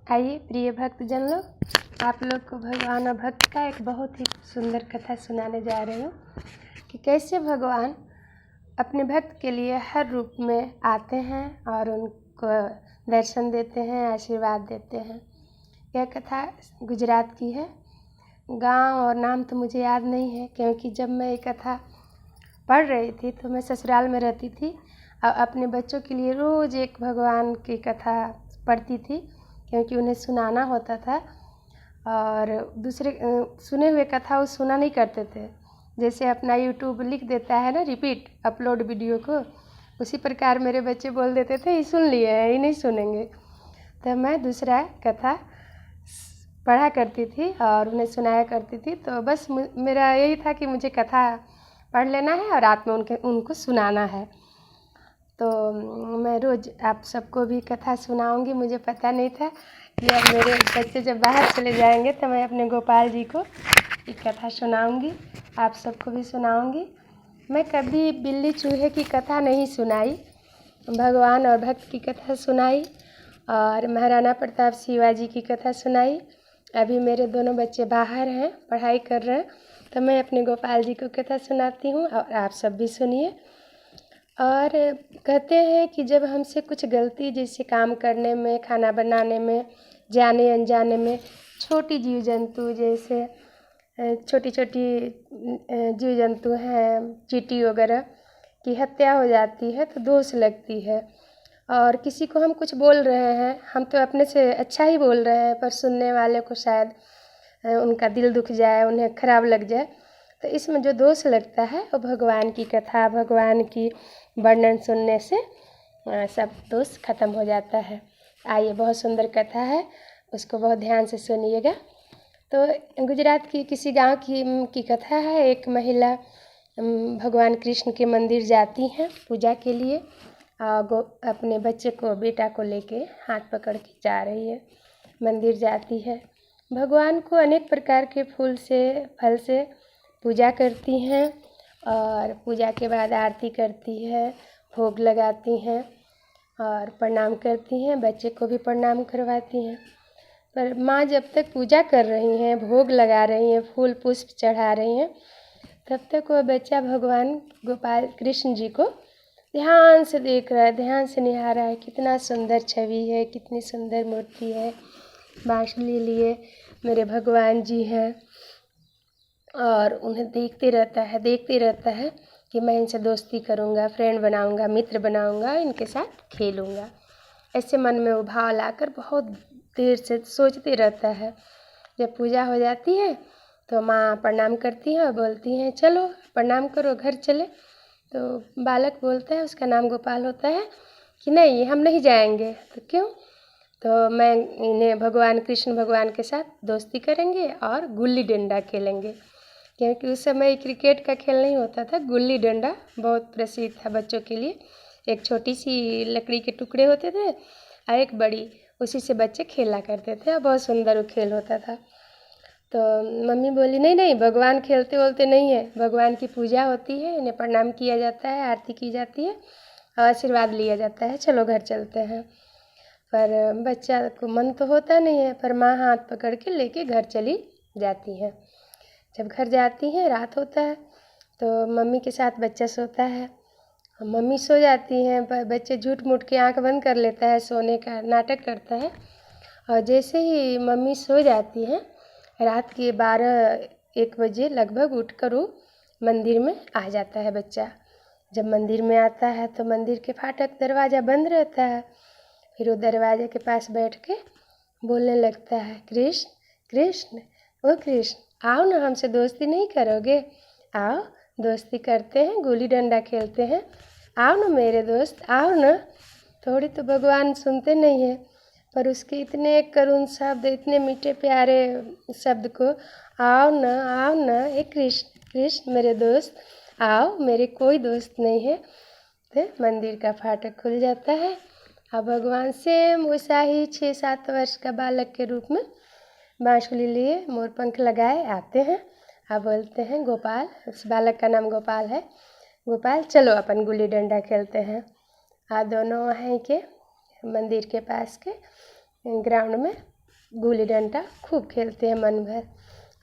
आइए प्रिय भक्तजन लोग, आप लोग को भगवान और भक्त का एक बहुत ही सुंदर कथा सुनाने जा रही हूँ कि कैसे भगवान अपने भक्त के लिए हर रूप में आते हैं और उनको दर्शन देते हैं, आशीर्वाद देते हैं। यह कथा गुजरात की है। गांव और नाम तो मुझे याद नहीं है, क्योंकि जब मैं ये कथा पढ़ रही थी तो मैं ससुराल में रहती थी और अपने बच्चों के लिए रोज़ एक भगवान की कथा पढ़ती थी, क्योंकि उन्हें सुनाना होता था। और दूसरे सुने हुए कथा वो सुना नहीं करते थे। जैसे अपना यूट्यूब लिख देता है ना, रिपीट अपलोड वीडियो को, उसी प्रकार मेरे बच्चे बोल देते थे ये सुन लिए हैं, ये नहीं सुनेंगे। तो मैं दूसरा कथा पढ़ा करती थी और उन्हें सुनाया करती थी। तो बस मेरा यही था कि मुझे कथा पढ़ लेना है और रात में उनको सुनाना है। तो मैं रोज़ आप सबको भी कथा सुनाऊंगी। मुझे पता नहीं था कि अब मेरे बच्चे जब बाहर चले जाएंगे तो मैं अपने गोपाल जी को एक कथा सुनाऊंगी, आप सबको भी सुनाऊंगी। मैं कभी बिल्ली चूहे की कथा नहीं सुनाई, भगवान और भक्त की कथा सुनाई और महाराणा प्रताप शिवाजी की कथा सुनाई। अभी मेरे दोनों बच्चे बाहर हैं, पढ़ाई कर रहे हैं, तो मैं अपने गोपाल जी को कथा सुनाती हूँ और आप सब भी सुनिए। और कहते हैं कि जब हमसे कुछ गलती, जैसे काम करने में, खाना बनाने में, जाने अनजाने में, छोटी जीव जंतु जैसे छोटी छोटी जीव जंतु हैं, चींटी वगैरह की हत्या हो जाती है तो दोष लगती है। और किसी को हम कुछ बोल रहे हैं, हम तो अपने से अच्छा ही बोल रहे हैं, पर सुनने वाले को शायद उनका दिल दुख जाए, उन्हें खराब लग जाए। तो इसमें जो दोष लगता है वो भगवान की कथा, भगवान की वर्णन सुनने से सब दोष खत्म हो जाता है। आइए, बहुत सुंदर कथा है, उसको बहुत ध्यान से सुनिएगा। तो गुजरात की किसी गांव की कथा है। एक महिला भगवान कृष्ण के मंदिर जाती हैं पूजा के लिए, अपने बच्चे को, बेटा को लेके हाथ पकड़ के जा रही है, मंदिर जाती है। भगवान को अनेक प्रकार के फूल से, फल से पूजा करती हैं और पूजा के बाद आरती करती है, भोग लगाती हैं और प्रणाम करती हैं, बच्चे को भी प्रणाम करवाती हैं। पर माँ जब तक पूजा कर रही हैं, भोग लगा रही हैं, फूल पुष्प चढ़ा रही हैं, तब तक वह बच्चा भगवान गोपाल कृष्ण जी को ध्यान से देख रहा है, ध्यान से निहार रहा है। कितना सुंदर छवि है, कितनी सुंदर मूर्ति है, बांसुरी लिए मेरे भगवान जी हैं। और उन्हें देखते रहता है कि मैं इनसे दोस्ती करूँगा, फ्रेंड बनाऊँगा, मित्र बनाऊँगा, इनके साथ खेलूँगा। ऐसे मन में वो भाव लाकर बहुत देर से सोचते रहता है। जब पूजा हो जाती है तो माँ प्रणाम करती हैं और बोलती हैं चलो प्रणाम करो, घर चले। तो बालक बोलता है, उसका नाम गोपाल होता है, कि नहीं हम नहीं जाएंगे। तो क्यों? तो मैं इन्हें भगवान कृष्ण भगवान के साथ दोस्ती करेंगे और गुल्ली डंडा खेलेंगे, क्योंकि उस समय क्रिकेट का खेल नहीं होता था, गुल्ली डंडा बहुत प्रसिद्ध था बच्चों के लिए। एक छोटी सी लकड़ी के टुकड़े होते थे और एक बड़ी, उसी से बच्चे खेला करते थे और बहुत सुंदर वो खेल होता था। तो मम्मी बोली नहीं नहीं, भगवान खेलते बोलते नहीं है, भगवान की पूजा होती है, इन्हें प्रणाम किया जाता है, आरती की जाती है और आशीर्वाद लिया जाता है, चलो घर चलते हैं। पर बच्चा को मन तो होता नहीं है, पर माँ हाथ पकड़ के लेके घर चली जाती है। जब घर जाती हैं, रात होता है, तो मम्मी के साथ बच्चा सोता है। मम्मी सो जाती हैं, पर बच्चे झूठ मूठ के आंख बंद कर लेता है, सोने का नाटक करता है। और जैसे ही मम्मी सो जाती हैं, रात के 12-1 बजे लगभग उठकर वो मंदिर में आ जाता है बच्चा। जब मंदिर में आता है तो मंदिर के फाटक दरवाज़ा बंद रहता है। फिर वो दरवाजे के पास बैठ के बोलने लगता है, कृष्ण कृष्ण, ओ कृष्ण आओ ना, हमसे दोस्ती नहीं करोगे? आओ दोस्ती करते हैं, गुल्ली डंडा खेलते हैं, आओ ना मेरे दोस्त, आओ ना। थोड़ी तो भगवान सुनते नहीं है, पर उसके इतने करुण शब्द, इतने मीठे प्यारे शब्द को, आओ ना ए कृष्ण कृष्ण मेरे दोस्त आओ, मेरे कोई दोस्त नहीं है। तो मंदिर का फाटक खुल जाता है। अब भगवान सेम वैसा ही 6-7 वर्ष का बालक के रूप में बांसुरी लिए, मोर पंख लगाए आते हैं। अब बोलते हैं गोपाल, उस बालक का नाम गोपाल है, गोपाल चलो अपन गुल्ली डंडा खेलते हैं। दोनों वहीं के मंदिर के पास के ग्राउंड में गुल्ली डंडा खूब खेलते हैं मन भर।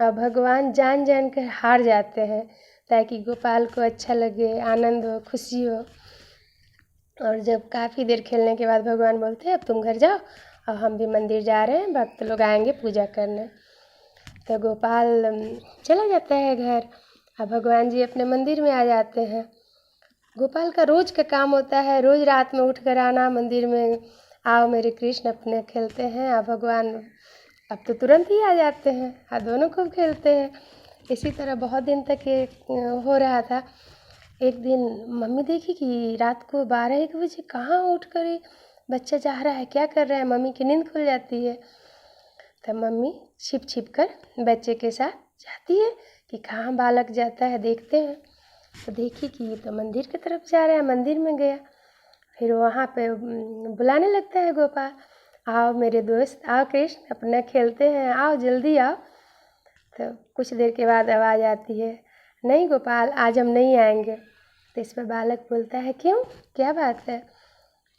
और भगवान जान जान कर हार जाते हैं ताकि गोपाल को अच्छा लगे, आनंद हो, खुशी हो। और जब काफ़ी देर खेलने के बाद भगवान बोलते हैं अब तुम घर जाओ और हम भी मंदिर जा रहे हैं, भक्त लोग आएंगे पूजा करने। तो गोपाल चला जाता है घर और भगवान जी अपने मंदिर में आ जाते हैं। गोपाल का रोज़ का काम होता है, रोज़ रात में उठ कर आना मंदिर में, आओ मेरे कृष्ण अपने खेलते हैं। और भगवान अब तो तुरंत ही आ जाते हैं और दोनों खूब खेलते हैं। इसी तरह बहुत दिन तक ये हो रहा था। एक दिन मम्मी देखी कि रात को 12-1 बजे कहाँ उठ कर ये बच्चा जा रहा है, क्या कर रहा है। मम्मी की नींद खुल जाती है। तब मम्मी छिप छिप कर बच्चे के साथ जाती है कि कहाँ बालक जाता है, देखते हैं। तो देखी कि ये तो मंदिर की तरफ जा रहा है, मंदिर में गया। फिर वहाँ पे बुलाने लगता है गोपाल, आओ मेरे दोस्त, आओ कृष्ण अपना खेलते हैं, आओ जल्दी आओ। तो कुछ देर के बाद आवाज़ आती है, नहीं गोपाल आज हम नहीं आएंगे। तो इस पर बालक बोलता है क्यों, क्या बात है।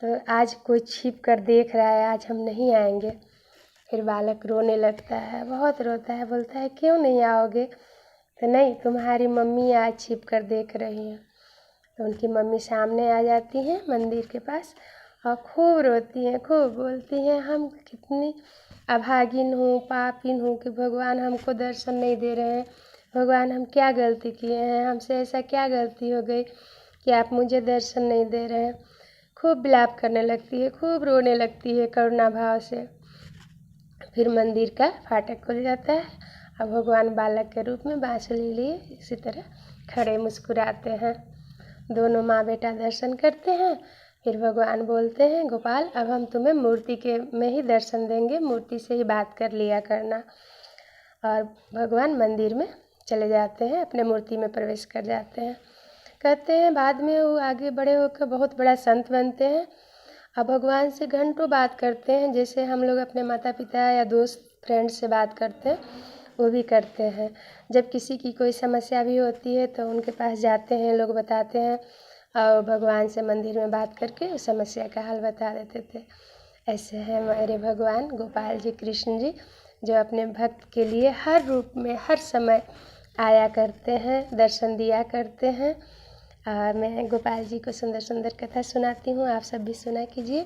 तो आज कोई छिप कर देख रहा है, आज हम नहीं आएंगे। फिर बालक रोने लगता है, बहुत रोता है, बोलता है क्यों नहीं आओगे। तो नहीं, तुम्हारी मम्मी आज छिप कर देख रही हैं। तो उनकी मम्मी सामने आ जाती हैं मंदिर के पास और खूब रोती हैं, खूब बोलती हैं हम कितनी अभागिन हूँ, पापिन हूँ कि भगवान हमको दर्शन नहीं दे रहे हैं। भगवान हम क्या गलती किए हैं, हमसे ऐसा क्या गलती हो गई कि आप मुझे दर्शन नहीं दे रहे हैं। खूब विलाप करने लगती है, खूब रोने लगती है करुणा भाव से। फिर मंदिर का फाटक खुल जाता है और भगवान बालक के रूप में बांसुरी लिए इसी तरह खड़े मुस्कुराते हैं। दोनों माँ बेटा दर्शन करते हैं। फिर भगवान बोलते हैं गोपाल अब हम तुम्हें मूर्ति के में ही दर्शन देंगे, मूर्ति से ही बात कर लिया करना। और भगवान मंदिर में चले जाते हैं, अपने मूर्ति में प्रवेश कर जाते हैं। कहते हैं बाद में वो आगे बड़े होकर बहुत बड़ा संत बनते हैं और भगवान से घंटों बात करते हैं, जैसे हम लोग अपने माता पिता या दोस्त फ्रेंड से बात करते हैं वो भी करते हैं। जब किसी की कोई समस्या भी होती है तो उनके पास जाते हैं, लोग बताते हैं और भगवान से मंदिर में बात करके उस समस्या का हल बता देते थे। ऐसे हैं मेरे भगवान गोपाल जी, कृष्ण जी, जो अपने भक्त के लिए हर रूप में हर समय आया करते हैं, दर्शन दिया करते हैं। मैं गोपाल जी को सुंदर सुंदर कथा सुनाती हूँ, आप सब भी सुना कीजिए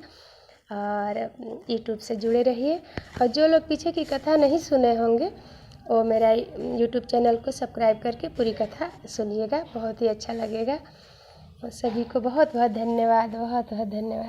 और यूट्यूब से जुड़े रहिए। और जो लोग पीछे की कथा नहीं सुने होंगे वो मेरा यूट्यूब चैनल को सब्सक्राइब करके पूरी कथा सुनिएगा, बहुत ही अच्छा लगेगा। सभी को बहुत बहुत धन्यवाद, बहुत बहुत धन्यवाद।